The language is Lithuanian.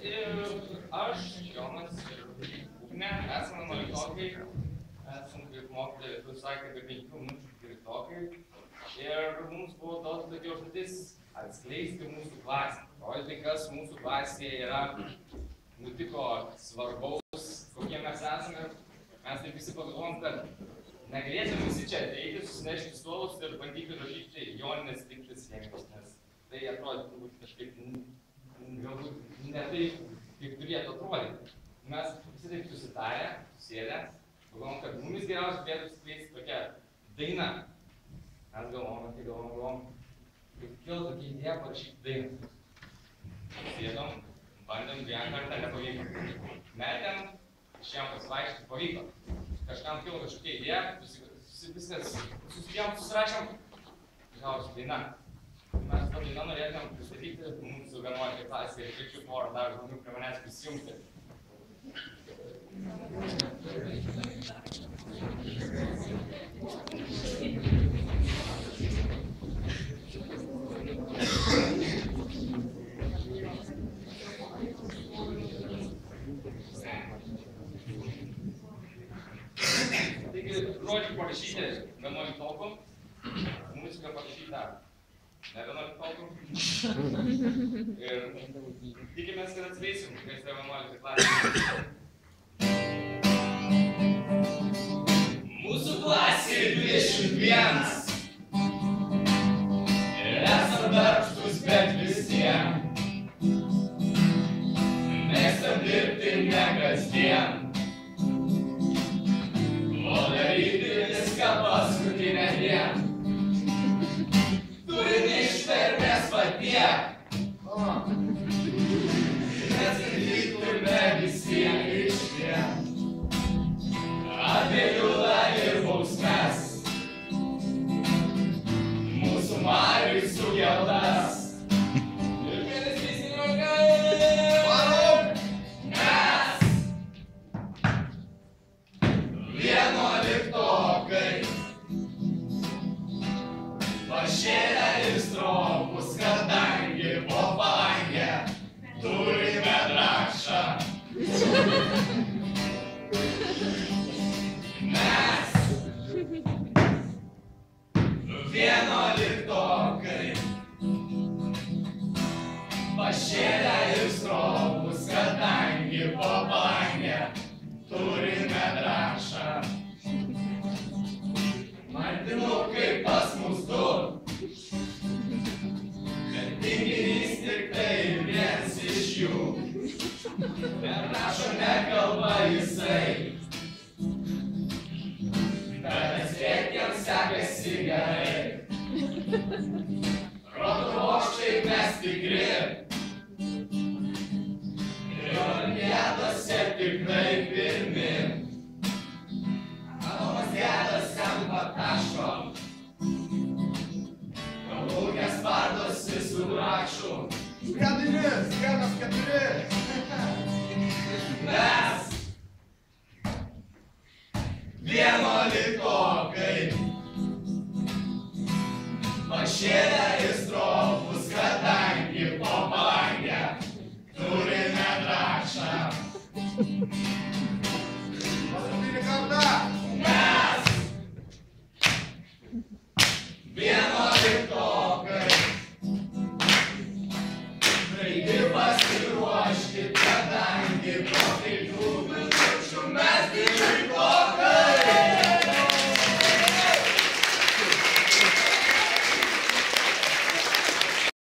Ir aš, Jonas ir Ugnė, esame nuoliktokai, esame kaip mokytojai, tu sakė, apie 5 minučių dvyliktokai. Ir mums buvo duota tokia užduotis atskleisti mūsų klasę. Rodyti, kas mūsų klasėje yra, nutiko svarbaus, kokie mes esame. Mes taip visi pagalvom, kad negalėtume visi čia ateiti, susinešti suolus ir bandyti rašyti Joninės tiktis jėmis, nes tai atrodo turbūt kažkaip galbūt ne taip, kaip turėtų atrodyti. Mes visi taip susitarę, susėdę, galvom, kad mumis geriausiai turėtų skleisti tokia daina. Mes galvom, kaip kilo tokia idėja parašyti dainą. Sėdom, bandėm vieną kartą, nepavyko. Metėm, išėjom pasivaikščioti, pavyko. Kažkam kilo kažkokia idėja, viskas susirašėm, gavosi daina. Mes tą dainą norėtumėm pristatyti mūsų 11 klasėje ir kviečiu porą dar žmonių prie manęs prisijungti. Taigi, žodžiai parašyti 11-okų, muzika parašyta ne 11-okų. Ir tikimės, kad atskleisim, kas yra 11 klasė. Mūsų klasė 21. Ir esam darbštus, bet visiems. Mėgstam dirbti ne kasdien. O daryti viską paskutinę dieną. Turim ištvermės patiek. Mes atliktume visiems išvien. Atgailą ir bausmes. Mūsų Mariui sukeltas. Ir kėlis teisininkai. Varom! Mes 11-okai. Pašėlę ir stropus, kadangi po palangę turime drakšą. Mes 11-okai. Pašėlę ir stropus, kadangi po palangę turime drakšą. Martinukai pas mus du. Bet tinginys tik tai vienas iš jų. Nerašo, nekalba jisai. Bet atspėt jam sekasi gerai. Rodo bokštai mes tikri. Ir olimpiadose tikrai pirmi. Adomas Gedas skamba taško.